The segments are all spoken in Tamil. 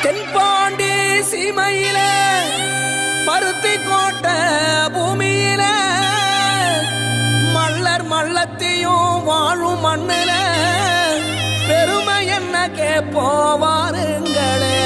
தென்பாண்டி சீமையில பருத்தி கோட்டை பூமியில மல்லர் மல்லத்தையும் வாழும் மண்ணில பெருமை என்ன கேப்போவாருங்களே.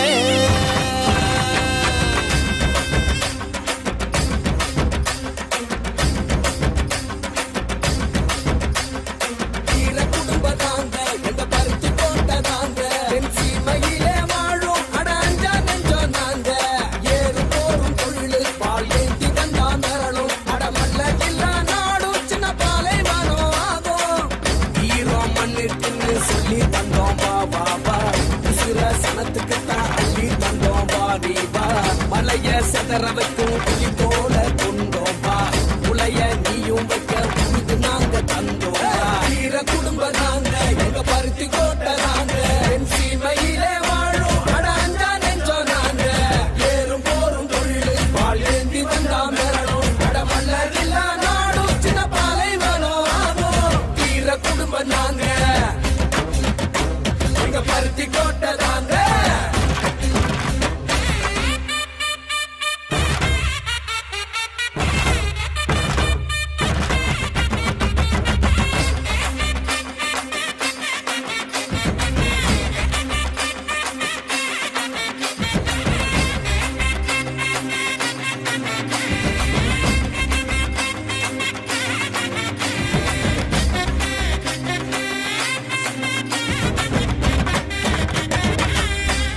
மலைய செதற வைக்கும் புலி போல கொண்டோம் வா, உலைய நீயும் வைக்க புரிது நாங்க தந்தோம். வீர குடும்ப நாங்க, எங்க பருத்தி கோட்டை நாங்க, என் சீமையிலே வாழும் அட அஞ்சா நெஞ்சோ நாங்க. ஏறும் போரும் தொழில் பால் ஏந்தி வந்தா மிரளும், அட மல்லர் இல்லா நாடும் சின்ன பாலைவனம் ஆகும். வீர குடும்ப நாங்க, எங்க பருத்தி கோட்டை நாங்க.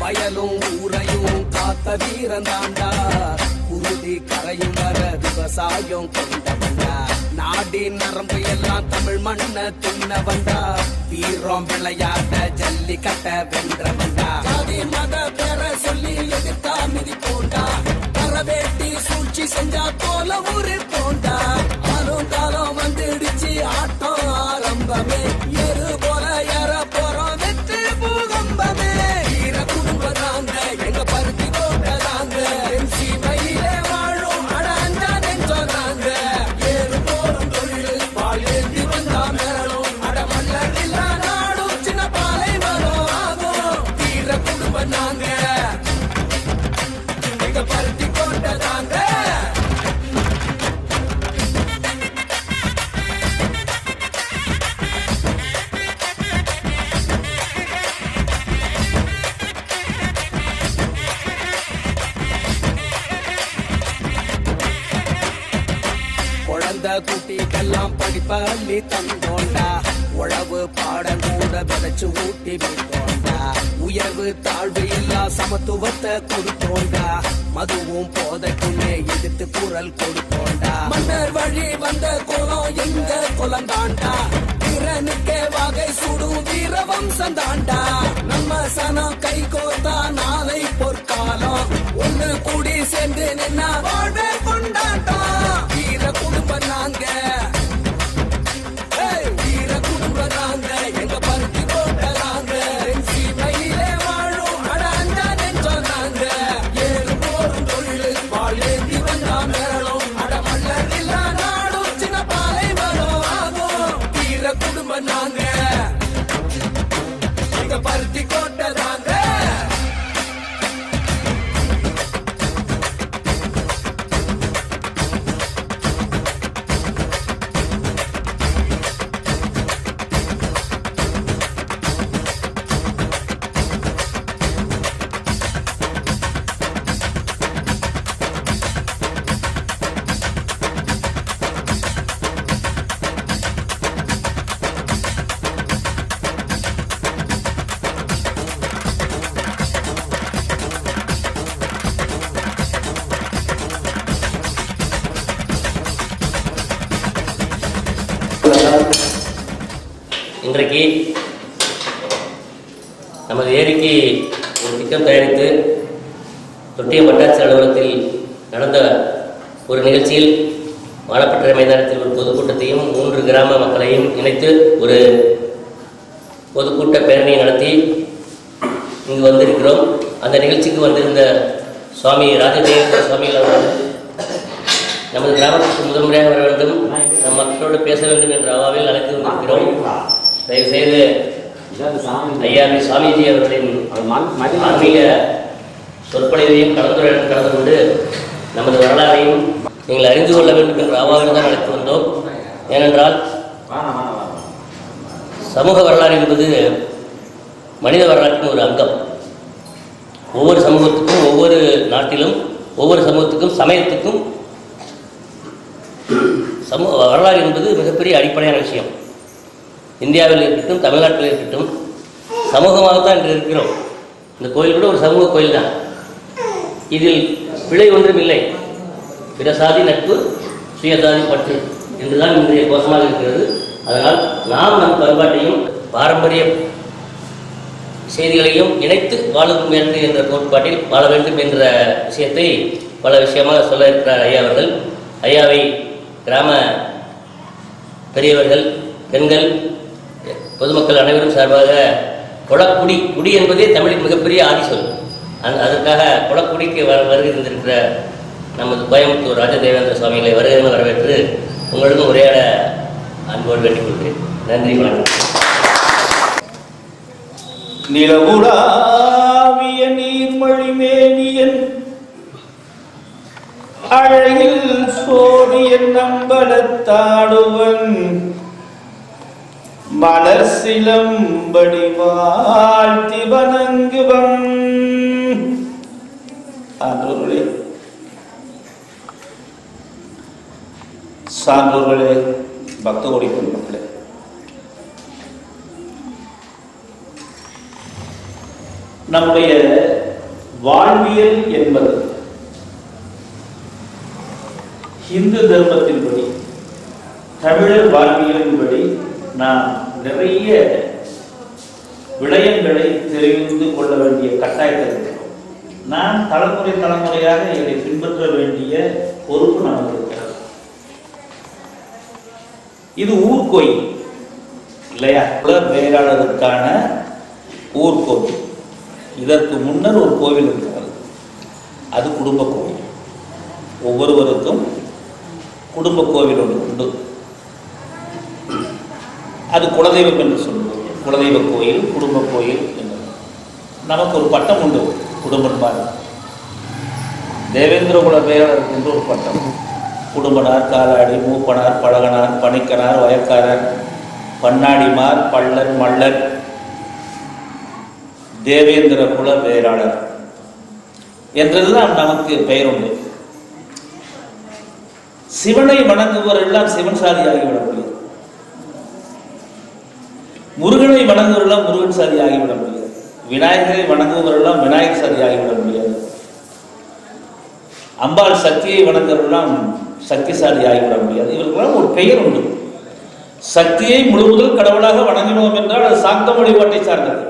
வயலும் ஊரையும் காத்த வீரந்தாண்டா, குருதி கரையும் வர விவசாயம் கொண்டவண்டா. நாடின் நரம்பு எல்லாம் தமிழ் மண்ண தின்னவண்டா, வீரம் விளையாட்ட ஜல்லிக்கட்ட வென்றவண்டா. ஜாதி மத பெற சொல்லி எதிர்த்தா மிதி போண்டா, கரவேட்டி சூழ்ச்சி செஞ்சா போல ஊரு போண்டா. ஆளும் காலம் வந்துடுச்சு ஆட்டம் ஆரம்பமே, எரு போல ஏற போறோம் வெற்றி பூகம்பமே. எங்க பருத்தி கோட்டை நாங்க, என் சீமையிலே வாழும் அட அஞ்சா நெஞ்சோ நாங்க. ஏறு போரும் தொழில் பால் ஏந்தி வந்தா மிரளும், அட மல்லர் இல்லா நாடும் சின்ன பாலைவனம் ஆகும். வீர குடும்ப நாங்க, எங்க பருத்தி கோட்டை நாங்க. குட்டிக்கெல்லாம் படிப்ப அள்ளி தந்தோண்டா, உழவு பாடம் கூட விதைச்சு ஊட்டி விட்டோண்டா. உயர்வு தாழ்வு இல்லா சமத்துவத்தை கொடுத்தோண்டா, மதுவும் போதைக்குள்ளே எதிர்த்து குரல் கொடுத்தோண்டா. மன்னர் வழி வந்த குலம் எங்க குலந்தாண்டா, திறனுக்கே வகை சுடும் வீர வம்சம் தாண்டா. நம்ம சனம் கை கோத்தா நாளை பொற்காலம், ஒண்ணு கூடி சேர்ந்து நின்னா வாழ்வே கொண்டாட்டம். வீர குடும்பம் நாங்க, வீர குடும்பம் நாங்க, எங்க பருத்தி கோட்டை நாங்க, என் சீமையிலே வாழும் அட அஞ்சா நெஞ்சோ நாங்க. ஏறு போரும் தொழில் பால் ஏந்தி வந்தா மிரளும், அட மல்லர் இல்லா நாடும் சின்ன பாலைவனம் ஆகும். வீர குடும்பம் நாங்க, எங்க பருத்தி கோட்டை நாங்க. இன்றைக்கு நமது ஏரிக்கு ஒரு திட்டம் தயாரித்து தொட்டியம் வட்டாட்சியர் அலுவலகத்தில் நடந்த ஒரு நிகழ்ச்சியில் வாழப்பட்ட மைதானத்தில் ஒரு பொதுக்கூட்டத்தையும் 3 கிராம மக்களையும் இணைத்து ஒரு பொதுக்கூட்ட பேரணியை நடத்தி இங்கு வந்திருக்கிறோம். அந்த நிகழ்ச்சிக்கு வந்திருந்த சுவாமி ராஜதேவ சுவாமிகள் அவர்கள் நமது கிராமத்திற்கு முதன்முறையாக வர வேண்டும், நம் மக்களோடு பேச வேண்டும் என்ற அவாவில் அழைத்து வந்திருக்கிறோம். தயவுசெய்து ஐயா சுவாமிஜி அவர்களின் ஆன்மீக சொற்பொழிவையும் கலந்துரையாடல் கலந்து கொண்டு நமது வரலாறையும் நீங்கள் அறிந்து கொள்ள வேண்டும் என்ற ஆவாவில் தான் அழைத்து வந்தோம். ஏனென்றால் சமூக வரலாறு என்பது மனித வரலாற்றின் ஒரு அங்கம். ஒவ்வொரு சமூகத்துக்கும், ஒவ்வொரு நாட்டிலும், ஒவ்வொரு சமூகத்துக்கும், சமயத்துக்கும் வரலாறு என்பது மிகப்பெரிய அடிப்படையான விஷயம். இந்தியாவில் இருக்கட்டும், தமிழ்நாட்டில் இருக்கட்டும், சமூகமாகத்தான் இன்று இருக்கிறோம். இந்த கோயில் கூட ஒரு சமூக கோயில் தான். இதில் பிழை ஒன்றும் இல்லை. பிற சாதி நட்பு, சுயசாதி பற்று என்றுதான் இன்றைய கோஷமாக இருக்கிறது. அதனால் நாம் நம் பண்பாட்டையும் பாரம்பரிய செய்திகளையும் இணைத்து வாழ வேண்டும் என்ற கோட்பாட்டில் வாழ வேண்டும் என்ற விஷயத்தை பல விஷயமாக சொல்ல இருக்கிறார் ஐயா அவர்கள். ஐயாவை கிராம பெரியவர்கள், பெண்கள், பொதுமக்கள் அனைவரும் சார்பாக கொளக்குடி, குடி என்பதே தமிழின் மிகப்பெரிய ஆதிசொல். அதற்காக கொளக்குடிக்கு வருகை தந்திருக்கிற நமது கோயம்புத்தூர் ராஜதேவேந்திர சுவாமிகளை வருகிறவங்க வரவேற்று உங்களுடன் உரையாட அன்போடு வேண்டிக் கொள்கிறேன். நன்றி, வணக்கம். நிலவுலாவிய நீர்மொழிமேனியன் அழகில் சோழியன் நம்பலத்தாடுவன் மலர் சிலம்படி வாழ்த்தி வணங்குவன். சான்றோர்களே, சான்றோர்களே, பக்த கோடி மக்களே, நம்முடைய வாழ்வியல் என்பது இந்து தர்மத்தின்படி, தமிழர் வாழ்வியலின்படி நாம் நிறைய விடயங்களை தெரிந்து கொள்ள வேண்டிய கட்டாயத்தில் இருக்கிறோம். நாம் தலைமுறையாக இதை பின்பற்ற வேண்டிய பொறுப்பு நமக்கு இருக்கிறது. இது ஊர்கோயில் இல்லையா? வேளாளருக்கான ஊர்கோவில். இதற்கு முன்னர் ஒரு கோவில் இருக்கிறது, அது குடும்ப கோவில். ஒவ்வொருவருக்கும் குடும்ப கோவில் ஒன்று உண்டு. அது குலதெய்வம் என்று சொல்லுவோம். குலதெய்வ கோயில், குடும்ப கோயில் என்று நமக்கு ஒரு பட்டம் உண்டு. குடும்பம் தேவேந்திர குல வேளாளருக்கு என்று ஒரு பட்டம். குடும்பனார், காலாடி, மூப்பனார், பழகனார், பணிக்கனார், வயக்காரர், பன்னாடிமார், பள்ளர், மல்லர், தேவேந்திர குல வேளாளர் என்றெல்லாம் நமக்கு பெயர் உண்டு. சிவனை வணங்குவோர் எல்லாம் சிவன் சாதி ஆகிவிட முடியாது. முருகனை வணங்குவோர் எல்லாம் முருகன் சாதி ஆகிவிட முடியாது. விநாயகரை வணங்குவோர் எல்லாம் விநாயகர் சாதி ஆகிவிட முடியாது. அம்பாள் சக்தியை வணங்குவரெல்லாம் சக்தி சாதி ஆகிவிட முடியாது. இவர்களெல்லாம் ஒரு பெயர் உண்டு. சக்தியை முழுமுதல் கடவுளாக வணங்கினோம் என்றால் அது சாக்த வழிபாட்டை சார்ந்தது.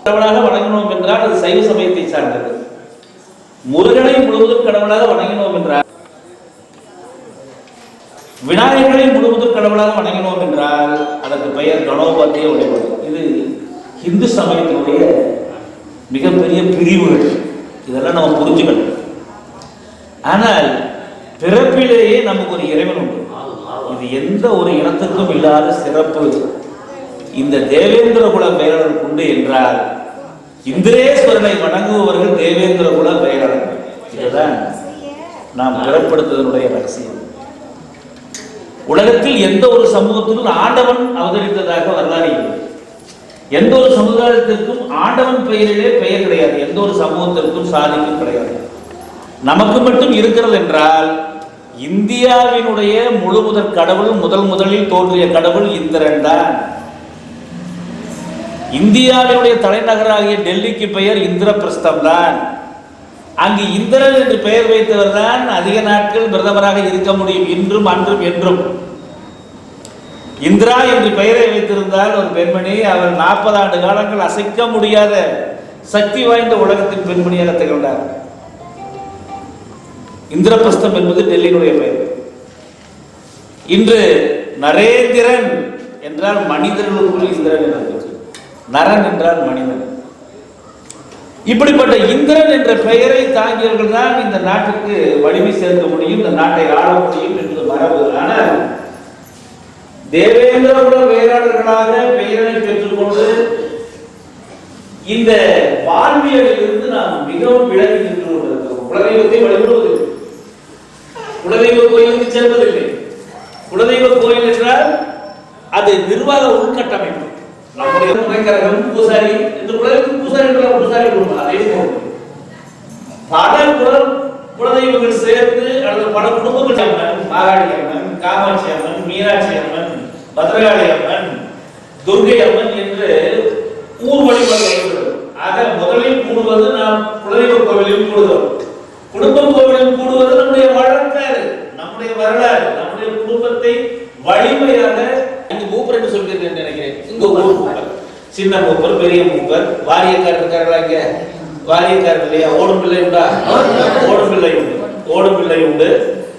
கடவுளாக வணங்கினோம் என்றால் அது சைவ சமயத்தை சார்ந்தது. முருகனை முழுவதும் கடவுளாக வணங்கினோம் என்றால், விநாயகரை முழுவதும் கடவுளாக வணங்கினோம் என்றால் அதற்கு பெயர் கணோபாத்திய வழிபாடு. இது இந்து சமயத்தினுடைய மிகப்பெரிய பிரிவுகள். இதெல்லாம் நம்ம புரிஞ்சுக்கணும். ஆனால் பிறப்பிலேயே நமக்கு ஒரு இறைவன் உண்டு. இது எந்த ஒரு இனத்துக்கும் இல்லாத சிறப்பு இந்த தேவேந்திர குல வேளாளருக்கு உண்டு என்றால், இந்திரேஸ்வரனை வணங்குபவர்கள் தேவேந்திர குல வேளாளர்கள். இதுதான் நாம் பிறப்படுத்துவதனுடைய ரகசியம். உலகத்தில் எந்த ஒரு சமூகத்திலும் ஆண்டவன் அவதரித்ததாக வரலாறு இல்லை. எந்த ஒரு சமுதாயத்திற்கும் ஆண்டவன் பெயரிலே பெயர் கிடையாது. எந்த ஒரு சமூகத்திற்கும் சாதிக்கும் கிடையாது. நமக்கு மட்டும் இருக்கிறது என்றால், இந்தியாவினுடைய முழு முதல் கடவுள், முதலில் தோன்றிய கடவுள் இந்திரன் தான். இந்தியாவினுடைய தலைநகராகிய டெல்லிக்கு பெயர் இந்திரபிரஸ்தம் தான். அங்கு இந்திரன் என்று பெயர் வைத்தவர் தான் அதிக நாட்கள் பிரதமராக இருக்க முடியும், இன்றும் அன்றும் என்றும். இந்திரா என்று பெயரை வைத்திருந்தால் ஒரு பெண்மணி, அவர் 40 ஆண்டு காலங்கள் அசைக்க முடியாத சக்தி வாய்ந்த உலகத்தின் பெண்மணியாக திகழ்ந்தார். இந்திரபிரஸ்தம் என்பது டெல்லியினுடைய பெயர். இன்று நரேந்திரன் என்றால் மனிதர்களுக்குள் இந்திரன் என்று, நரன் என்றால் மனிதன். இப்படிப்பட்ட இந்திரன் என்ற பெயரை தாங்கியவர்கள் தான் இந்த நாட்டுக்கு வலிமை சேர்க்க முடியும், இந்த நாட்டை ஆள முடியும் என்பது மரபு. ஆனால் தேவேந்திர குல வேளாளர்களாக பெயரை பெற்றுக்கொண்டு இந்த வாழ்வியலில் இருந்து நாம் மிகவும் விலகி நிற்கிறோம். குலதெய்வத்தை வழிபடுவதில்லை, குலதெய்வ கோயிலுக்கு செல்வதில்லை. குலதெய்வ கோயில் என்றால் அது நிர்வாக உள்கட்டமைப்பு. நம்முடைய துணைக்கரகம் பூசாரி இந்த குலதெய்வ பூசாரி அதே போல் பல குலதெய்வங்கள் சேர்ந்து அல்லது பல குடும்பங்கள் அம்மன், மாகாளி அம்மன், காமாட்சி அம்மன், மீனாட்சி அம்மன், பத்ரகாளி அம்மன், துர்கை அம்மன் என்று ஊர் வழிபாடு. ஆக முதலில் கூடுவது நாம் குலதெய்வ கோவிலில் கூடுவோம். குடும்ப கோவிலில் கூடுவது நம்முடைய வழக்காறு, நம்முடைய வரலாறு, நம்முடைய குடும்பத்தை வலிமையாக. இங்கு மூப்பர் என்று சொல்கிறேன் நினைக்கிறேன். இங்க ஊர் மூப்பர், சின்ன மூப்பர், பெரிய மூப்பர், வாரியக்காரர் இருக்கார்களா? இங்க வாரியக்காரர் இல்லையா? ஓடும் பிள்ளை உண்டா? ஓடும் பிள்ளை உண்டு, ஓடும் பிள்ளை உண்டு.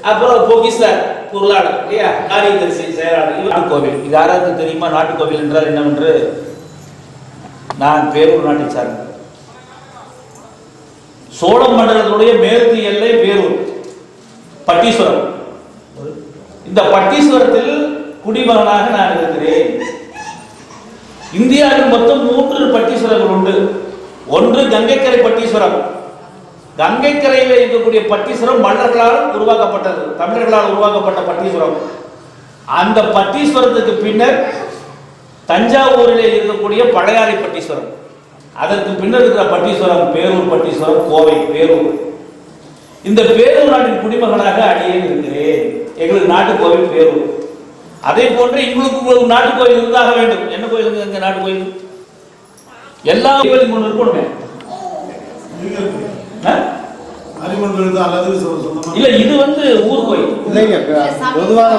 அப்புறம் பொகிசார் பொருளாளர் இல்லையா? காரியதரிசி செயலாளர். நாட்டுக்கோவில், இது யாராவது தெரியுமா? நாட்டுக்கோவில் என்றால் என்னவென்று? நான் பேரூர் நாட்டை சார்ந்த சோழ மண்டலத்துடைய மேற்கு எல்லை பேரூர் பட்டீஸ்வரம். இந்த பட்டீஸ்வரத்தில் குடிமகனாக நான் இருக்கிறேன். இந்தியாவில் மொத்தம் 3 பட்டீஸ்வரங்கள் உண்டு. ஒன்று கங்கைக்கரை பட்டீஸ்வரம். கங்கைக்கரையில் இருக்கக்கூடிய பட்டீஸ்வரம் மன்னர்களால் உருவாக்கப்பட்டது, தமிழர்களால் உருவாக்கப்பட்ட பட்டீஸ்வரம். அந்த பட்டீஸ்வரத்துக்கு பின்னர் தஞ்சாவூரிலே இருக்கக்கூடிய பழையாறை பட்டீஸ்வரம், அதற்கு பின்னர் இருக்கிற பட்டீஸ்வரம் பேரூர் பட்டீஸ்வரம், கோவை பேரூர். இந்த பேரூர் நாட்டின் குடிமகனாக அடியேன் இருக்கிறேன். எங்களுக்கு நாட்டு கோவில் பேரூர். அதே போன்று உங்களுக்கு நாட்டு கோயில் இருந்தாக வேண்டும். என்ன கோயில்? எங்க நாட்டு கோயில் எல்லா கோயிலும் ஒன்று இருக்கணுமே. இல்ல, இது ஊர் கோயில் பொதுவாக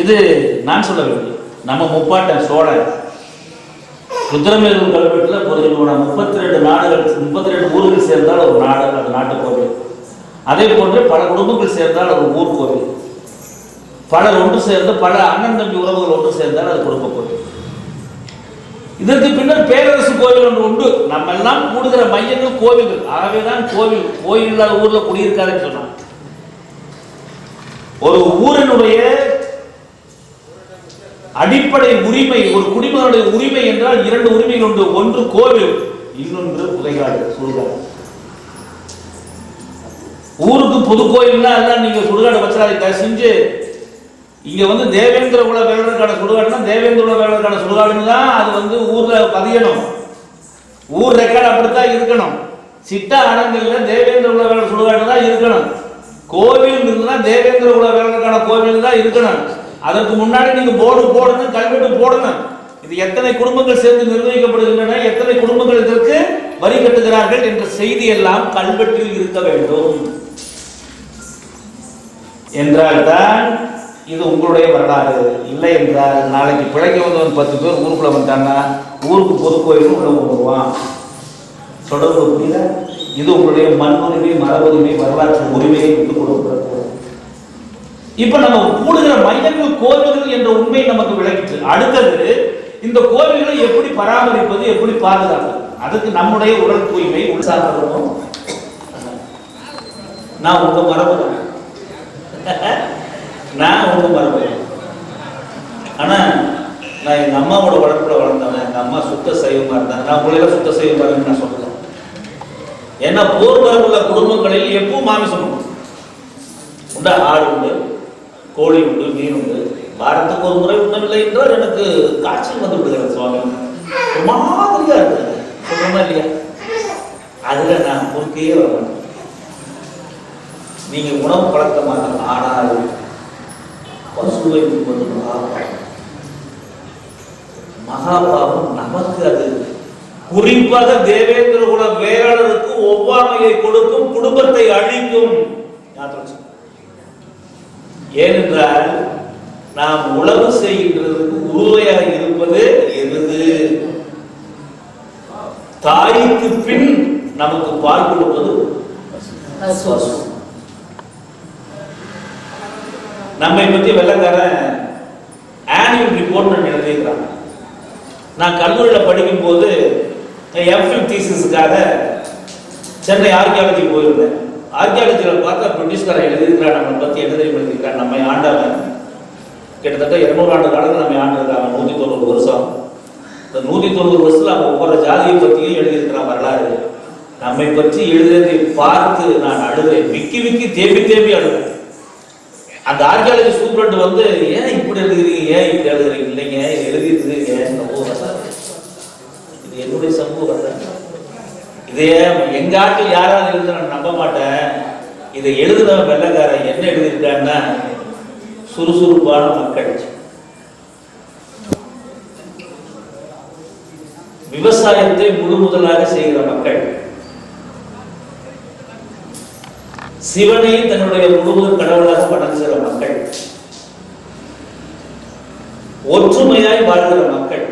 இது நான் சொல்லவில்லை. நம்ம முப்பாட்டன் சோழன் ருத்ரமேரூர் கல்வெட்டில் பொருள்களோட 32 நாடுகள், 32 ஊர்கள் சேர்ந்தால் ஒரு நாடு, அது நாட்டு கோவில். அதே போன்று பல குடும்பங்கள் சேர்ந்தால் அது ஊர் கோவில். பலர் ஒன்று சேர்ந்து, பல அண்ணன் தம்பி உறவுகள் ஒன்று சேர்ந்தால் அது குடும்ப கோவில். இதற்கு பின்னர் பேரரசு கோவில் ஒன்று உண்டு. நம்ம எல்லாம் கூடுகிற மையங்கள் கோவில்கள். ஆகவேதான் கோவில், கோயில் இல்லாத ஊர்ல குடியிருக்காருன்னு சொன்னான். ஒரு ஊரினுடைய அடிப்படை உரிமை, ஒரு குடிமகனுடைய உரிமை என்றால் 2 உரிமைகள் உண்டு. ஒன்று கோவில், இன்னொன்று புதைகாடு, சுடுகாடு. ஊருக்கு பொது கோயில்னா அதான் நீங்க சுடுகாடு வச்சாதீங்க செஞ்சு. இங்க தேவேந்திர குல வேளருக்கான சுடுகாடுனா தேவேந்திர குல வேளருக்கான சுடுகாடுன்னு தான் அது ஊர்ல பதியணும். ஊர் ரெக்கார்டு அப்படித்தான் இருக்கணும். சிட்டா அடங்கல்ல தேவேந்திர குல வேளர் சுடுகாடு தான் இருக்கணும். கோவில் இருந்தா தேவேந்திர குல வேளருக்கான கோவில் தான் இருக்கணும். அதற்கு முன்னாடி நீங்க போர்டு போடணும், கல்வெட்டு போடணும். இது எத்தனை குடும்பங்கள் சேர்ந்து நிர்வகிக்கப்படுகின்றன, எத்தனை குடும்பங்கள் இதற்கு வரி கட்டுகிறார்கள் என்ற செய்தி எல்லாம் கல்வெட்டில் இருக்க வேண்டும். என்றால்தான் இது உங்களுடைய வரலாறு. இல்லை என்றால் நாளைக்கு பிழைக்க வந்து 10 பேர் ஊருக்குள்ள வந்தாங்கன்னா ஊருக்கு பொது கோயிலும் உள்ள வருவான். தொடர்பு புரியல? இது உங்களுடைய மண் உரிமை, மர உரிமை, வரலாற்று உரிமையை விட்டுக் கொடுக்கிறது. இப்ப நம்ம கூடுகிற மையங்கள் கோவில்கள் என்ற உண்மை நமக்கு விளக்கிட்டு, அடுத்தது இந்த கோவில்களை எப்படி பராமரிப்பது, எப்படி பாதுகாப்பது? அதுக்கு நம்முடைய உடல் தூய்மை உள்சார்ந்ததும். நான் உங்க மரபு, நான் உங்க மரபு. ஆனா நான் எங்க அம்மாவோட வளர்ப்புல வளர்ந்தவன். எங்க அம்மா சுத்த சைவமா இருந்தாங்க. நான் உங்களை சுத்த சைவமா இருக்குன்னு நான் சொல்றேன். ஏன்னா போர் மரபுள்ள குடும்பங்களில் எப்பவும் மாமிசம் உண்டு. ஆடு உண்டு, கோழி உண்டு, மீன் உண்டு. வாரத்துக்கு ஒரு முறை உண்ணவில்லை என்றால் எனக்கு காய்ச்சல் வந்து விடுகிறது. சுவாமி மாதிரியா இருக்கு, சொல்றமா இல்லையா? அதுல நான் பொறுக்கையே வர மாட்டேன். நீங்க உணவு பழக்கமாக ஆனால் பசுவை மகாபாவம் நமக்கு. அது குறிப்பாக தேவேந்திர குல வேளாளருக்கு ஒவ்வாமையை கொடுக்கும், குடும்பத்தை அழிக்கும். ஏனென்றால் நாம் உழவு செய்கின்றதுக்கு உறுதியாக இருப்பது எருது. தாய்க்கு பின் நமக்கு பால் கொடுப்பது பசு. நம்மை பற்றி வெள்ளக்காரன் ஆனுவல் ரிப்போர்ட் எழுதியிருக்கிறாங்க. நான் கல்லூரியில் படிக்கும் போது எம்ஃபில் தீசிஸுக்காக சென்னை ஆர்கியாலஜி போயிருந்தேன். ஆர்கியாலஜியில் பார்த்தா பிரிட்டிஷ்காரன் எழுதியிருக்கிறான், நம்மளை பற்றி என்ன தெரியும் எழுதியிருக்கான். நம்மை ஆண்டவன் கிட்டத்தட்ட 200 ஆண்டு காலத்தில் நம்மை ஆண்டிருக்காங்க. 190 வருஷம். இந்த 190 வருஷத்துல அவன் ஒவ்வொரு ஜாதியை பற்றியும் எழுதியிருக்கிறான் வரலாறு. நம்மை பற்றி எழுதுறதை பார்த்து நான் அழுதேன், விக்கி விக்கி தேம்பி அழுதேன். அந்த ஆர்கியாலஜி சூப்பரண்ட் வந்து ஏன் இப்படி எழுதுறீங்க, ஏன் இப்படி எழுதுறீங்க, இல்லைங்க எழுதிட்டு சமூகம், இது என்னுடைய சமூகம், இதே எங்க ஆட்டில் யாராவது எழுத நான் நம்ப மாட்டேன். இதை எழுதுனவன் வெள்ளக்காரன் என்ன எழுதியிருக்கான்னா, சுறுசுறுப்பான மக்கள், விவசாயத்தை முழு முதலாக செய்கிற மக்கள், சிவனை தன்னுடைய முழுவதும் கடவுளாக வணங்குகிற மக்கள், ஒற்றுமையாய் வாழ்கிற மக்கள்,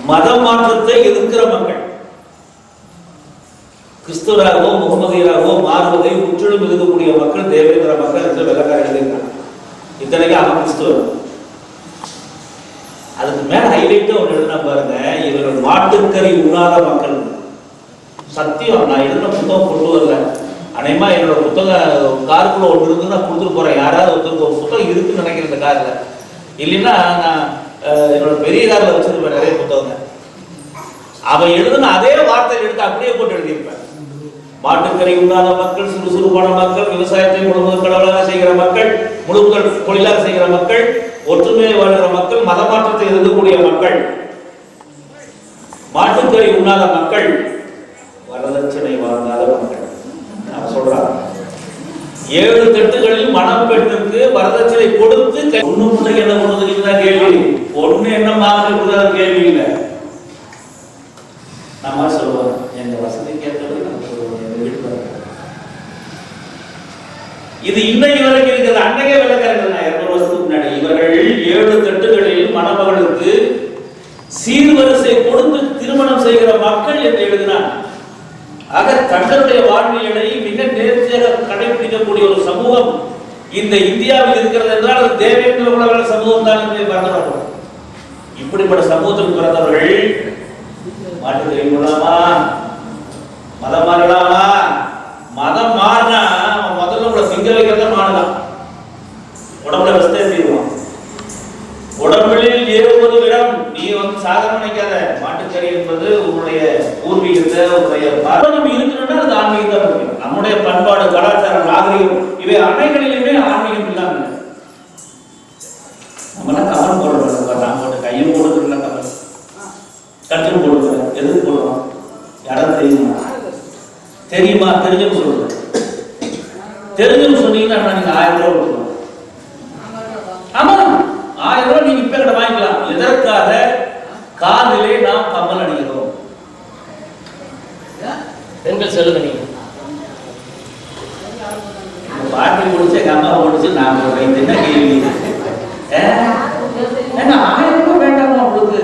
மத மாற்றத்தை எதிர்க்கிற மக்கள், கிறிஸ்துவராகவோ முகமதியராகவோ மாறுவதை முற்றிலும் எதிர்க்கக்கூடிய மக்கள் தேவேந்திர மக்கள் என்று வெள்ளக்கார எழுதியிருக்காங்க. இத்தனைக்கு அவன் கிறிஸ்துவர். அதுக்கு மேல ஹைலைட் ஒன்று எழுதினா பாருங்க, இவர்கள் மாட்டுக்கறி உண்ணாத மக்கள். சத்தியம், நான் எழுதின புத்தகம் கொண்டு வரல, அநேகமா என்னோட புத்தகம் காருக்குள்ள ஒன்று இருந்து நான் கொடுத்துட்டு போறேன். யாராவது ஒருத்தருக்கு ஒரு புத்தகம் இருக்குன்னு நினைக்கிறேன் இந்த கார்ல, இல்லைன்னா நான் என்னோட பெரிய காரில் வச்சிருப்பேன் நிறைய புத்தகங்க. அவன் எழுதுன அதே வார்த்தையை எடுத்து அப்படியே போட்டு எழுதியிருப்பேன். மாட்டுக்கறி உண்ணாத மக்கள், சுறுசுறுப்பான மக்கள், விவசாயத்தை முழுவதும் கடவுளாக செய்கிற மக்கள், முழுவதும் தொழிலாக செய்கிற மக்கள், ஒற்றுமையை வாழ்கிற மக்கள், மத மாற்றத்தை எதிர்க்கக்கூடிய மக்கள், மாட்டுக்கறி உண்ணாத மக்கள், வரதட்சணை வாங்காத மக்கள். நான் சொல்றான் 7 தட்டுகளில் மனம் பெற்றுக்கு வரதட்சணை கொடுத்து ஒண்ணு முன்ன என்ன பண்ணுறதுக்கு தான் கேள்வி, ஒண்ணு என்ன மாற்ற கேள்வி இல்லை. நம்ம சொல்லுவாங்க எங்க வசதி கேட்டது நம்ம சொல்லுவோம், எங்க வீட்டுக்கு இது இன்னைக்கு வரைக்கும் இருக்கிறது. அன்னைக்கே விளக்கறது 200 வருஷத்துக்கு முன்னாடி இவர்கள் 7 தட்டுகளில் மணமகளுக்கு சீர்வரிசை கொடுத்து திருமணம் செய்கிற மக்கள் என்று எழுதினார். ஆக தங்களுடைய வாழ்வியலை மிக நேர்த்தியாக கடைபிடிக்கக்கூடிய ஒரு சமூகம் இந்த இந்தியாவில் இருக்கிறது என்றால் அது தேவேந்திர உலக சமூகம் தான் என்று பார்க்கிறோம். இப்படிப்பட்ட சமூகத்தில் பிறந்தவர்கள் மாட்டுக்கறி உண்ணலாமா, மதம் மாறலாமா? மதம் மாறினா முதல்ல உங்களை சிங்க வைக்கிறத மாறலாம், உடம்புல வசதி தீருவான். உடம்பில் ஏறுவது விடம், நீ வந்து சாதாரண நினைக்காத. மாட்டுக்கறி என்பது உன்னுடைய பூர்வீகத்தை, உன்னுடைய மரணம் இருக்கணும்னா அது ஆன்மீகத்தை முக்கியம். நம்முடைய பண்பாடு, கலாச்சாரம், நாகரிகம் இவை அனைகளிலுமே ஆன்மீகம் இல்லாம நம்மளாம் கவனம் போடுறோம். நான் போட்டு கையும் போடுறதுல கவனம், கட்டில் போடுறேன். எதுக்கு போடுறோம்? யாராவது தெரியுமா? தெரியுமா? தெரிஞ்சுன்னு சொல்றேன். தெரிஞ்சுன்னு சொன்னீங்கன்னா நீங்க 1000 ரூபாய் கொடுக்கணும். ஆமா, 1000 ரூபாய் நீங்க இப்ப கிட்ட வாங்கிக்கலாம். எதற்காக? காதிலே நாம் கம்மல் அணிகிறோம். பெண்கள் சொல்லுங்க, நீங்க பாட்டி முடிச்சு எங்க அம்மா முடிச்சு நான் சொல்றேன். இது என்ன கேள்வி? 1000 ரூபாய் வேண்டாமா உங்களுக்கு?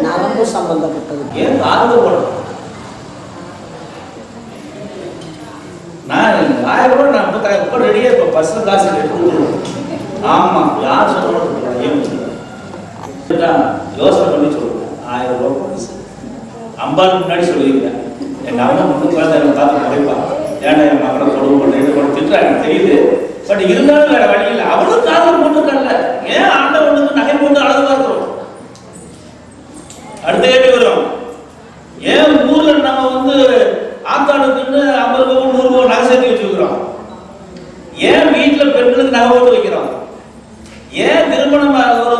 நரம்பு சம்பந்தப்பட்டது. ஏன் காது போடணும்? நான் 1000 ரூபாய் நான் இப்ப ரெடியா இப்ப பர்சனல் காசு எடுத்து. ஆமா, யார் சொல்லணும்? யோசனை பண்ணி சொல்லுவேன். 1000 ரூபாய் பரிசு அம்பாளுக்கு முன்னாடி சொல்லியிருக்கேன். எங்க அம்மா முன்னு பார்த்து பார்த்து முறைப்பா, ஏன்னா என் மக்களை கொடுக்க திட்டம் எனக்கு தெரியுது. பட் இருந்தாலும் வேற வழி இல்லை. அவளும் காதல் போட்டுக்கல. ஏன் ஆண்டவனுக்கு நகை போட்டு அழகு பார்க்கிறோம்? அடுத்த கேள்வி வரும், ஏன் ஊர்ல நம்ம வந்து ஆத்தாளுக்குன்னு 50 ரூபாய் 100 ரூபாய் நகை சேர்த்து வச்சுக்கிறோம்? ஏன் வீட்டுல பெண்களுக்கு நகை போட்டு வைக்கிறோம்? ஏன் திருமணம்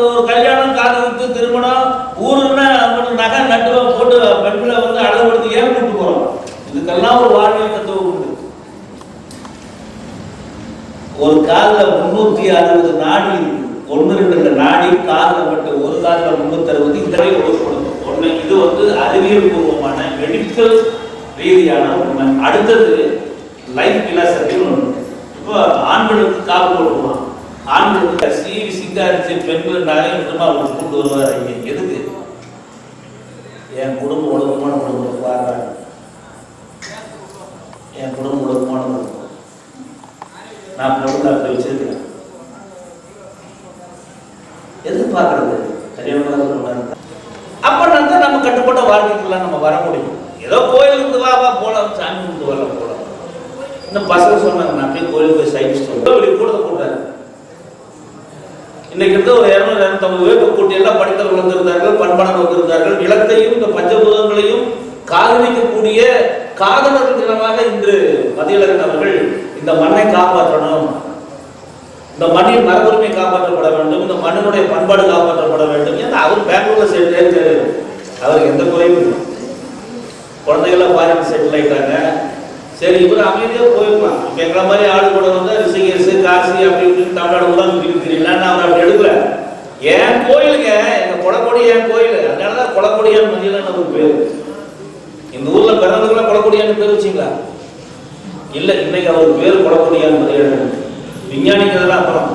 ஒரு கல்யாணம் காதலுக்கு திருமணம் ஊருன்னா நகை நட்டு போட்டு பெண்களை வந்து அழகுபடுத்தி ஏன் கூட்டு போறோம்? இதுக்கெல்லாம் ஒரு வாழ்வியல் தத்துவம் உண்டு. ஒரு காலில் 360 நாடி இருக்கு. 1-2 நாடி காலில் மட்டும், ஒரு காலில் 360. இந்த கொடுக்கணும். ஒன்று இது வந்து அறிவியல் பூர்வமான மெடிக்கல் ரீதியான உண்மை. அடுத்தது லைஃப் பிலாசபி ஒன்று. இப்போ ஆண்களுக்கு காப்பு போடுவான், ஆண்களுக்கு சீவி சிங்காரிச்சு பெண்கள் நகை விதமா அவர் கொண்டு வருவார். எதுக்கு? என் குடும்பம் ஒழுக்கமான குடும்பம் பாருங்க, என் குடும்பம் ஒழுக்கமான குடும்பம், நான் பொருள் அப்படி வச்சிருக்கிறேன். எதிர்பார்க்கறது கல்யாணம். அப்ப நம்ம கட்டுப்பட்ட வாழ்க்கைக்குள்ள நம்ம வர முடியும். ஏதோ கோயிலுக்கு வா போலாம், சாமி கும்பிட்டு வரலாம் போலாம். இன்னும் பசங்க சொன்னாங்க, நான் போய் கோயிலுக்கு போய் சைட் ஸ்டோர் கூட போட்டாரு. இன்னைக்கு இருந்து ஒரு 200-250 பேர் கூட்டி எல்லாம் படித்தவர்கள் வந்திருந்தார்கள், பண்பாளர்கள் வந்திருந்தார்கள். நிலத்தையும் இந்த பஞ்சபூதங்களையும் காதலிக்கக்கூடிய காதலர்கள் தினமாக இன்று மதியழகன் அவர்கள் இந்த மண்ணை காப்பாற்றணும், இந்த மண்ணின் மரபுரிமை காப்பாற்றப்பட வேண்டும், இந்த மண்ணினுடைய பண்பாடு காப்பாற்றப்பட வேண்டும். ஏன்னா அவர் பெங்களூர்ல செட்டில், அவருக்கு எந்த குறையும் இல்லை. குழந்தைகள்லாம் ஃபாரின் செட்டில் ஆயிட்டாங்க. சரி, இவர் அமைதியாக போயிருக்கலாம். இப்போ எங்களை மாதிரி ஆளு கூட வந்து ரிஷிகேஷ், காசி அப்படி இப்படின்னு தமிழ்நாடு கூட தெரியலான்னு அவர் அப்படி எடுக்கல. என் கோயிலுங்க, எங்க கொலக்கொடி என் கோயில், அதனாலதான் கொலக்கொடியான் மதியழகன் ஒரு பேர். இந்த ஊர்ல பிறந்தவங்கள கொலக்கொடியான்னு பேர் வச்சிங்களா? இல்ல, இன்னைக்கு அவர் பேர் கொலக்கொடியான் மதியழகன். விஞ்ஞானிக்கிறதெல்லாம் அப்புறம்.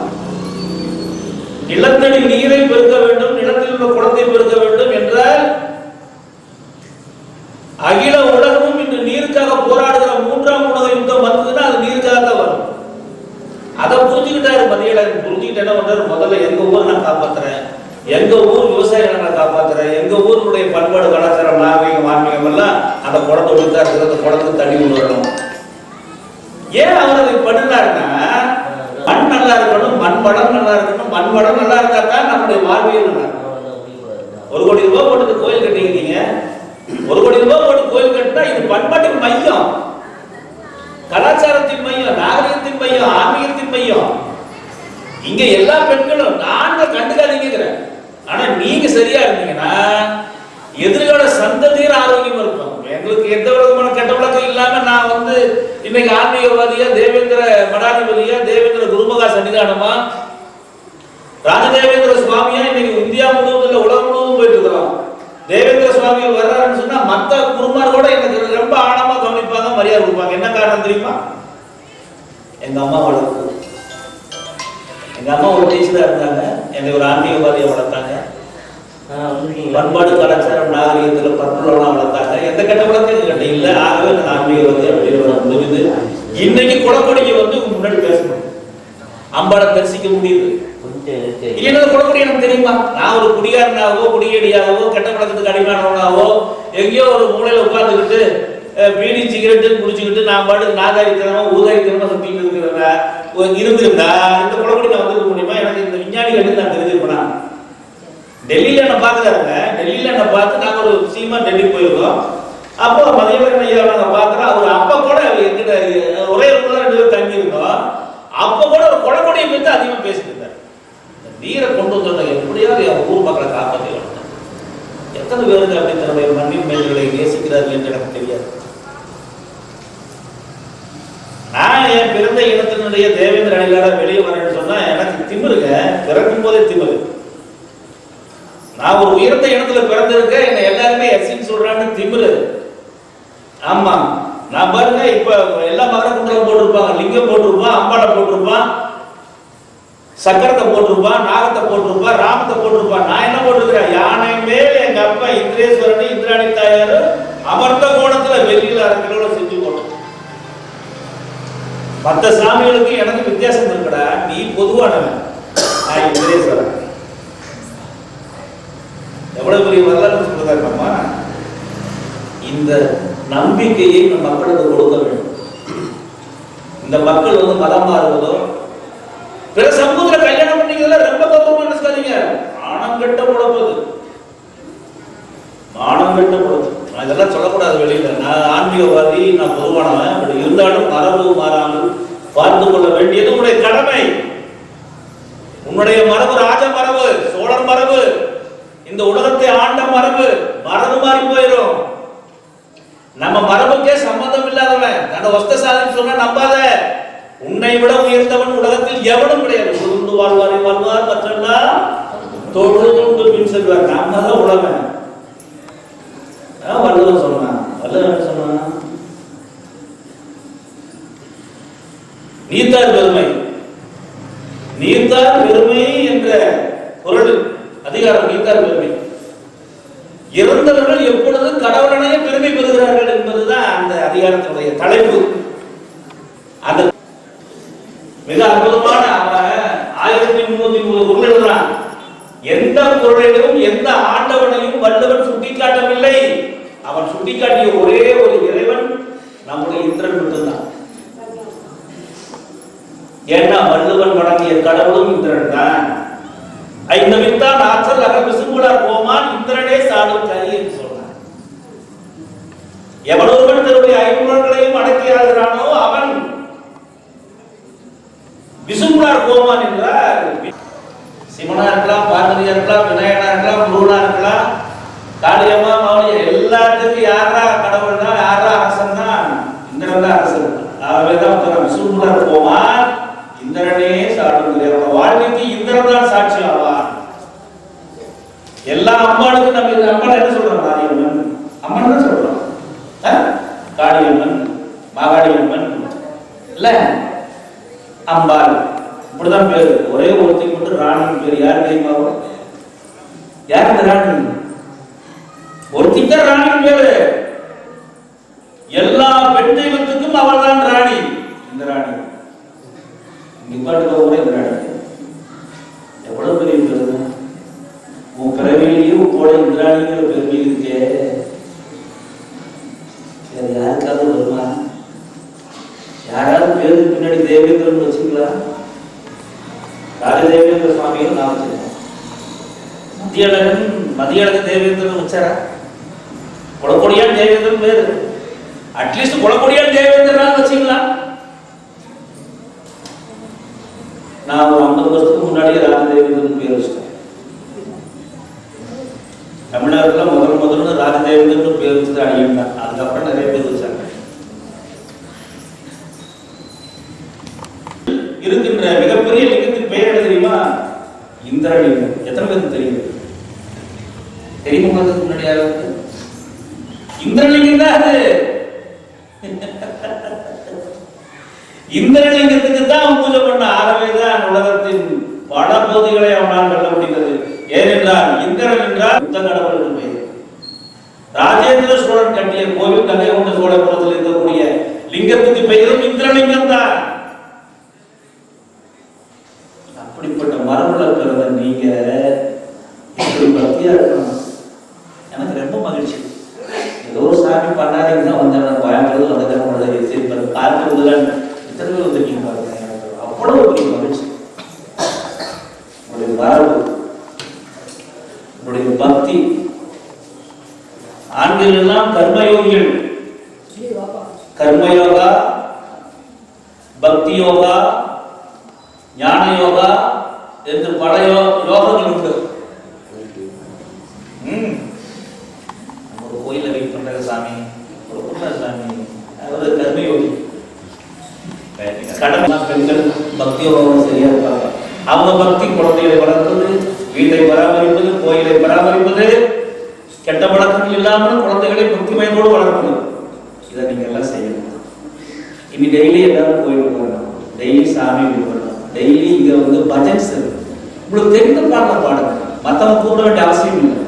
நிலத்தடி நீரை பெருக்க வேண்டும், நிலத்தில் உள்ள குளத்தை பெருக்க வேண்டும் என்றால் அகில உலகமும் இன்று நீருக்காக போராடுகிற 3ஆம் உலக யுத்தம் வந்ததுன்னா அது நீருக்காக தான் வரும். அதை புரிஞ்சுக்கிட்டாரு மதியழகன். புரிஞ்சுக்கிட்டு என்ன பண்றாரு, முதல்ல எங்க ஊர் நான் காப்பாத்துறேன், எங்க ஊர் விவசாயிகளை நான் காப்பாத்துறேன், எங்க ஊருடைய பண்பாடு கலாச்சாரம் நாகரிகம் ஆன்மீகம் எல்லாம் அந்த குளத்தை ஒழுங்கா இருக்கிற அந்த குளத்துக்கு தண்ணி கொண்டு வரணும். ஏன் அவர் அதை பண்ணினாருன்னா, மண் நல்லா இருக்கணும், மண் வளம் நல்லா இருக்கணும். மண் வளம் நல்லா இருந்தா தான் நம்முடைய வாழ்வியல் நல்லா இருக்கும். 1 கோடி ரூபாய் போட்டு கோயில் கட்டிக்கிறீங்க, 1 கோடி ரூபாய் போட்டு கோயில் கட்டினா இது பண்பாட்டின் மையம், கலாச்சாரத்தின் மையம், நாகரிகத்தின் மையம், ஆன்மீகத்தின் மையம். இங்க எல்லா பெண்களும் நாங்கள் கண்டுக்காதீங்கிறேன். ஆனா நீங்க சரியா இருந்தீங்கன்னா எதிர்கால சந்ததியர் ஆரோக்கியமா இருக்கும். எங்களுக்கு எந்த விதமான கெட்ட வழக்கம் இல்லாம நான் வந்து இன்னைக்கு ஆன்மீகவாதியா, தேவேந்திர மடாதிபதியா, தேவேந்திர குருமகா சன்னிதானமா, ராஜதேவேந்திர சுவாமியா இன்னைக்கு இந்தியா முழுவதும் இல்ல உலகம் முழுவதும் போயிட்டு இருக்கிறோம். தேவேந்திர சுவாமிகள் வர்றாருன்னு சொன்னா மத்த குருமார் கூட எனக்கு ரொம்ப ஆழமா கவனிப்பாங்க, மரியாதை கொடுப்பாங்க. என்ன காரணம் தெரியுமா? எங்க அம்மா வளர்ப்பு. எங்க அம்மா ஒரு டீச்சரா இருந்தாங்க, என்னை ஒரு ஆன்மீகவாதியை வளர்த்தாங்க. பண்பாடு கலாச்சாரம் நாகரிகத்துல பண்புலாம் வளர்த்தாங்க. எந்த கெட்ட வளர்த்து கட்ட இல்லை. ஆகவே நான் ஆன்மீகவாதி அப்படின்னு முடியுது. இன்னைக்கு குளக்கொடிக்கு வந்து முன்னாடி பேசணும், அம்பாளை தரிசிக்க முடியுது. இல்லைன்னா குளக்கொடி எனக்கு தெரியுமா? நான் ஒரு குடிகாரனாகவோ குடியேடியாகவோ கெட்ட பழக்கத்துக்கு அடிமானவனாகவோ எங்கேயோ ஒரு மூலையில உட்கார்ந்துக்கிட்டு பீடி சிகரெட்டு குடிச்சுக்கிட்டு நான் பாட்டுக்கு நாதாரித்தனமா ஊதாரித்தனமா சுத்திட்டு இருந்திருந்தா இந்த குளக்கொடி நான் வந்துருக்க முடியுமா? எனக்கு இந்த விஞ்ஞானிகள் நான் தெரிஞ்சிருப்பேனா? டெல்லியில என்ன பாக்குறாங்க, டெல்லியில என்ன பார்த்து நாங்க ஒரு சீமா டெல்லி போயிருக்கோம். அப்போ மதியழகன் ஐயா நாங்க பாக்குறோம். அவர் அப்ப கூட எங்கிட்ட ஒரே ரூம்ல 2 பேர் தங்கி இருந்தோம். அப்ப கூட ஒரு குளக்கொடியை பத்தி அதிகமா பேசிட்டு இருந்தார். நீரை கொண்டு வந்தோம், எப்படியாவது என் ஊர் மக்களை காப்பாற்றி வளர்த்தேன். எத்தனை பேருக்கு அப்படி தன்னுடைய மண்ணின் மேல்களை நேசிக்கிறார்கள் என்று எனக்கு தெரியாது. நான் என் பிறந்த இனத்தினுடைய தேவேந்திர அணிலாட வெளியே வரேன்னு சொன்னா எனக்கு திமிருங்க, பிறக்கும் போதே திமிரு. நான் ஒரு உயர்ந்த இனத்துல பிறந்திருக்கேன், என்ன எல்லாருமே எஸ்ன்னு சொல்றான்னு திமிரு. ஆமா, நான் பாருங்க இப்ப எல்லா மகர குண்டலம் போட்டிருப்பாங்க, லிங்கம் போட்டிருப்பான், அம்பாளை போட்டிருப்பான், சக்கரத்தை போட்டிருப்பான், நாகத்தை போட்டிருப்பான், ராமத்தை போட்டிருப்பான். நான் என்ன போட்டிருக்கிறேன்? யானை மேல் எங்க அப்பா இந்திரேஸ்வரன் இந்திராணி தாயார் அமர்ந்த கோணத்துல வெள்ளியில அரங்களோட செஞ்சு போட்டோம். மற்ற சாமிகளுக்கு எனக்கு வித்தியாசம் இருக்குடா, நீ பொதுவானவன், நான் இந்திரேஸ்வரன். எவ்வளவு பெரிய வரலாறு சொல்றாருமா. இந்த நம்பிக்கையை நம் மக்களுக்கு கொடுக்க வேண்டும். இந்த மக்கள் வந்து மதம் மாறுவதோ பிற சமூகத்துல கல்யாணம் பண்ணிக்கிறதுல ரொம்ப கௌரவமா நினைச்சுக்காதீங்க. மானம் கெட்ட உழப்பது, மானம் கெட்ட உழப்பு. நான் இதெல்லாம் சொல்லக்கூடாது வெளியில. நான் ஆன்மீகவாதி, நான் பொதுவானவன். அப்படி இருந்தாலும் மரபு மாறாமல் பார்த்து கொள்ள வேண்டியது உன்னுடைய கடமை. உன்னுடைய மரபு ராஜ மரபு, சோழர் மரபு, இந்த உலகத்தை ஆண்ட மரபு மாறி போயிடும். நம்ம மரபுக்கே சம்பந்தம் இல்லாதவன் அந்த வஸ்த சாதனை சொன்னா நம்பாத. உன்னை விட உயர்ந்தவன் உலகத்தில் எவனும் கிடையாது. உழுந்து வாழ்வாரை வாழ்வார், மற்றெல்லாம் தொழுது பின் செல்வார். நம்ம தான் உலகம். வள்ளுவன் சொன்னான். வள்ளுவன் சொன்னான், நீத்தார் பெருமை, நீத்தார் பெருமை என்ற பொருள் அதிகாரம். நீத்தார் பெருமை, இறந்தவர்கள் எப்பொழுது கடவுளனையே பெருமை பெறுகிறார்கள் என்பதுதான் அந்த அதிகாரத்தினுடைய தலைப்பு. அந்த மிக அற்புதமான 1303 குறள் எழுதுறான். எந்த பொருளையும் எந்த ஆண்டவனையும் வள்ளுவன் சுட்டிக்காட்டவில்லை. அவன் சுட்டிக்காட்டிய ஒரே ஒரு இறைவன் நம்முடைய இந்திரன் மட்டும்தான். ஏன்னா வள்ளுவன் வழங்கிய கடவுளும் இந்திரன் தான். ஐந்தவித்தான் ஆற்றல் அக விசும்புலார் கோமான் இந்திரனே சாடும் கரி என்று சொன்னார். எவனொருவன் தன்னுடைய ஐம்புலன்களையும் அடக்கி ஆகிறானோ அவன் விசும்புலார் கோமான் என்றார். சிவனா இருக்கலாம், பார்வதியா இருக்கலாம், விநாயகனா இருக்கலாம், முருகனா இருக்கலாம், காளியம்மா மௌலியா, எல்லாத்துக்கும் யாரா கடவுள்னா யாரா அரசன்னா இந்திரன் தான் அரசன். ஆகவேதான் விசும்புலார் கோமான் இந்திரனே சாடும். வாழ்க்கைக்கு இந்திரன் தான் சாட்சி ஆவான். எல்லா அம்பாளுக்கும் நம்ம இந்த அம்பாள் என்ன சொல்றோம்? மாரியம்மன் அம்மன் தான் சொல்றோம். காளியம்மன், மாகாளியம்மன் இல்ல அம்பாள் இப்படிதான் பேரு. ஒரே ஒருத்தைக்கு மட்டும் ராணின்னு பேரு. யாரு தெரியுமா? யார் இந்த ராணி? ஒருத்திக்கு தான் ராணின்னு பேரு. எல்லா பெண் தெய்வத்துக்கும் அவள் தான் ராணி. இந்த ராணி ஒரே இந்த ராணி எவ்வளவு பெரிய பேரு. உன் பிறவிலையும் கூட இந்திராணிங்கிற பெருமை இருக்கே. யாருக்காவது வருமா? யாராவது பேருக்கு பின்னாடி தேவேந்திரன் வச்சுக்கலாம். ராஜதேவேந்திர சுவாமியும் நான் வச்சிருக்கேன். மதியழகன் தேவேந்திரன் வச்சாரா? கொடக்கொடியான் தேவேந்திரன் பேரு. அட்லீஸ்ட் கொடக்கொடியான் தேவேந்திரன் வச்சுக்கலாம். நான் ஒரு 50 வருஷத்துக்கு முன்னாடியே ராஜதேவேந்திரன் பேர் வச்சிட்டேன். தமிழ்நாட்டில் முதல்ல ராஜதேவேந்திரன் பேர் வச்சது அடியும் தான். அதுக்கப்புறம் நிறைய பேர் வச்சாங்க. இருக்கின்ற மிகப்பெரிய லிங்கத்தின் பெயர் என்ன தெரியுமா? இந்திரலிங்கம். எத்தனை பேருக்கு தெரியும்? தெரியுமா? முன்னாடி யாராவது இந்திரலிங்கம் தான் அது. இந்திரலிங்கத்துக்கு தான் அவன் பூஜை பண்ண. ஆகவேதான் உலகத்தின் பல பகுதிகளை அவனால் வெல்ல முடிந்தது. ஏனென்றால் இந்திரன் என்றால் யுத்த கடவுள் என்று பெயர். ராஜேந்திர சோழன் கட்டிய கோவில் கங்கை கொண்ட சோழபுரத்தில் இருக்கக்கூடிய லிங்கத்துக்கு பெயரும் இந்திரலிங்கம் தான். அப்படிப்பட்ட மரபுல பிறந்த நீங்க இப்படி பக்தியா இருக்கணும். எனக்கு ரொம்ப மகிழ்ச்சி. ஏதோ சாமி பண்ணாதீங்கன்னா வந்தேன் பயன்படுது வந்தது சரி பார்க்கறதுல இத்தனை பேர் வந்துருக்கீங்க பாருங்க. எனக்கு அவ்வளவு பெரிய மகிழ்ச்சி. உங்களுடைய மரபு, உங்களுடைய பக்தி. ஆண்கள் எல்லாம் கர்மயோகிகள். கர்மயோகா, பக்தி யோகா, ஞான யோகா என்று பல யோகங்கள் உண்டு. ஒரு கோயில வெயிட் பண்ற சாமி, ஒரு குடும்ப சாமி, ஒரு கர்மயோகி. கடவுள் பெண்கள் பக்தி யோகம் சரியா இருப்பாங்க. அவங்க பக்தி குழந்தைகளை வளர்ப்பது, வீட்டை பராமரிப்பது, கோயிலை பராமரிப்பது, கெட்ட பழக்கங்கள் இல்லாமல் குழந்தைகளை பக்தி மயத்தோடு வளர்ப்பது. இதை நீங்க எல்லாம் செய்யணும். இனி டெய்லி எல்லாரும் கோயிலுக்கு வரணும், டெய்லி சாமி கும்பிடணும், டெய்லி இங்க வந்து பஜன்ஸ் இருக்கு. உங்களுக்கு தெரிந்த பாடல பாடுங்க. மற்றவங்க கூட வேண்டிய அவசியம் இல்லை.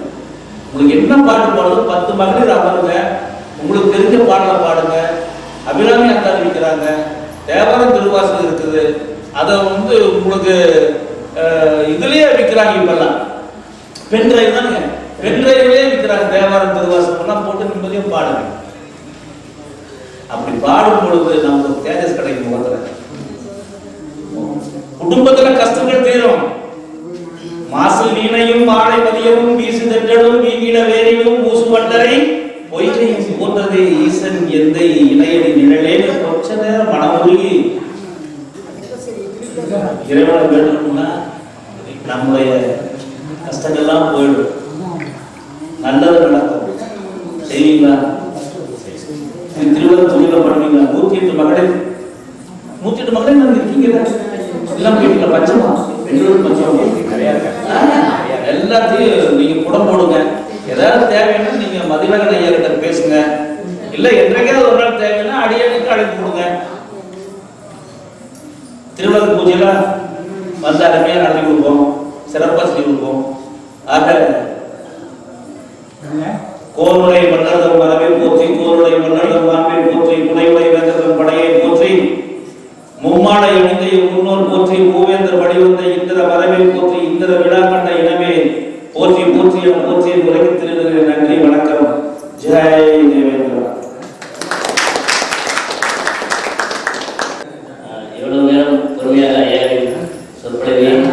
உங்களுக்கு என்ன பாட்டு பாடுறது 10 மகளிர் அமருங்க, உங்களுக்கு தெரிஞ்ச பாடல பாடுங்க. அபிராமி அக்கா இருக்கிறாங்க, தேவாரம் திருவாசகம் இருக்குது. அதை வந்து உங்களுக்கு இதுலயே விற்கிறாங்க. இப்பெல்லாம் பென்ட்ரைவ் தானுங்க, பென்ட்ரைவ்லயே விற்கிறாங்க. தேவாரம் திருவாசகம் எல்லாம் போட்டு நிம்மதியும் பாடுங்க. அப்படி பாடும் பொழுது நமக்கு தேஜஸ் கிடைக்கும். முகத்துல குடும்பத்துல கஷ்டங்கள் தீரும். மாசல் வீணையும் மாலை மதியமும் வீசு தென்றலும் வீங்கிட வேரிலும் ஊசு வண்டரை பொய்கையும் போன்றதே ஈசன் எந்த இணையடி நிழலேன்னு கொஞ்ச நேரம் மனமுருகி இறைவனை வேண்டணும்னா நம்முடைய கஷ்டங்கள்லாம் போயிடும், நல்லது நடக்கும். செய்வீங்களா? திருவிழா தொழில பண்ணுவீங்களா? 108 மகளிர் 108 மகளிர் நம்ம இருக்கீங்க எல்லாம் வீட்டுல பச்சமா பெண்களும் பச்சமா எல்லாத்தையும் நீங்க குடம் போடுங்க. ஏதாவது தேவைன்னா நீங்க மதிவகன் ஐயா கிட்ட பேசுங்க. இல்ல என்றைக்காவது ஒரு நாள் தேவைன்னா அடியானுக்கு அழைப்பு கொடுங்க. திருவிழா பூஜையெல்லாம் வந்து அருமையா நடத்தி கொடுப்போம், சிறப்பா செஞ்சு கொடுப்போம். ஆக கோருடைய மன்னர்கள் மரபை போற்றி, கோருடைய மன்னர்கள் மாண்பை போற்றி, குடையுடைய வேந்தர்கள் படையை போற்றி, மும்மாடை அணிந்தை முன்னோர் போற்றி, பூவேந்தர் வடிவந்த இந்திர மரபை போற்றி, இந்திர விழா கண்ட இனமே போற்றி போற்றி என போற்றி உலகில் திருநெல்வேலி. நன்றி, வணக்கம். ஜெய் தேவேந்திரா. இவ்வளவு நேரம் பொறுமையாக ஐயாவின் சொற்பொழிவையும்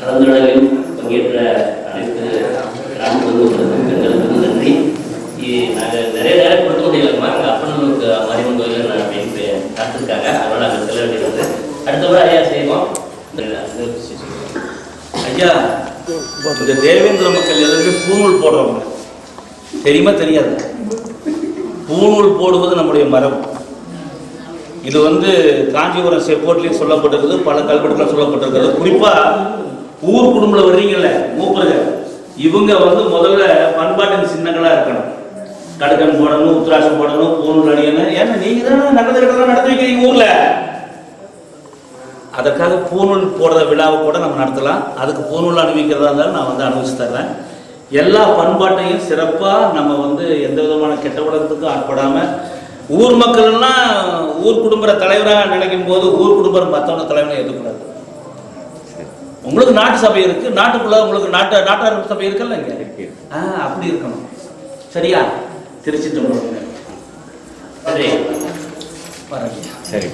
கலந்துரையாடலையும் பங்கேற்று இருக்கோம். ஐயா, இந்த தேவேந்திர மக்கள் எல்லாருமே பூநூல் போடுறவங்க, தெரியுமா தெரியாது? பூநூல் போடுவது நம்முடைய மரபு. இது காஞ்சிபுரம் செப்போர்ட்லையும் சொல்லப்பட்டிருக்குது, பல கல்வெட்டுகளும் சொல்லப்பட்டிருக்கிறது. குறிப்பாக ஊர் குடும்பத்தில் வர்றீங்கல்ல மூப்பர்கள், இவங்க முதல்ல பண்பாட்டின் சின்னங்களாக இருக்கணும். கடுக்கன் போடணும், உத்திராட்சம் போடணும், பூநூல் அணியணும். ஏன்னா நீங்க தானே நல்லதெல்லாம் நடத்தி வைக்கிறீங்க ஊர்ல. அதற்காக பூநூல் போடுற விழாவை கூட நம்ம நடத்தலாம். அதுக்கு பூநூல் அணிவிக்கிறதா இருந்தாலும் நான் அனுபவிச்சு தர்றேன். எல்லா பண்பாட்டையும் சிறப்பாக நம்ம எந்த விதமான கெட்ட உலகத்துக்கும் ஆட்படாமல், ஊர் மக்கள்லாம் ஊர் குடும்ப தலைவராக நினைக்கும் போது ஊர் குடும்பம் மற்றவங்க தலைவராக ஏற்கக்கூடாது. உங்களுக்கு நாட்டு சபை இருக்கு, நாட்டுக்குள்ள உங்களுக்கு நாட்டார் சபை இருக்குல்ல, இங்க அப்படி இருக்கணும். சரியா? திருச்சி நன்றி. சரி.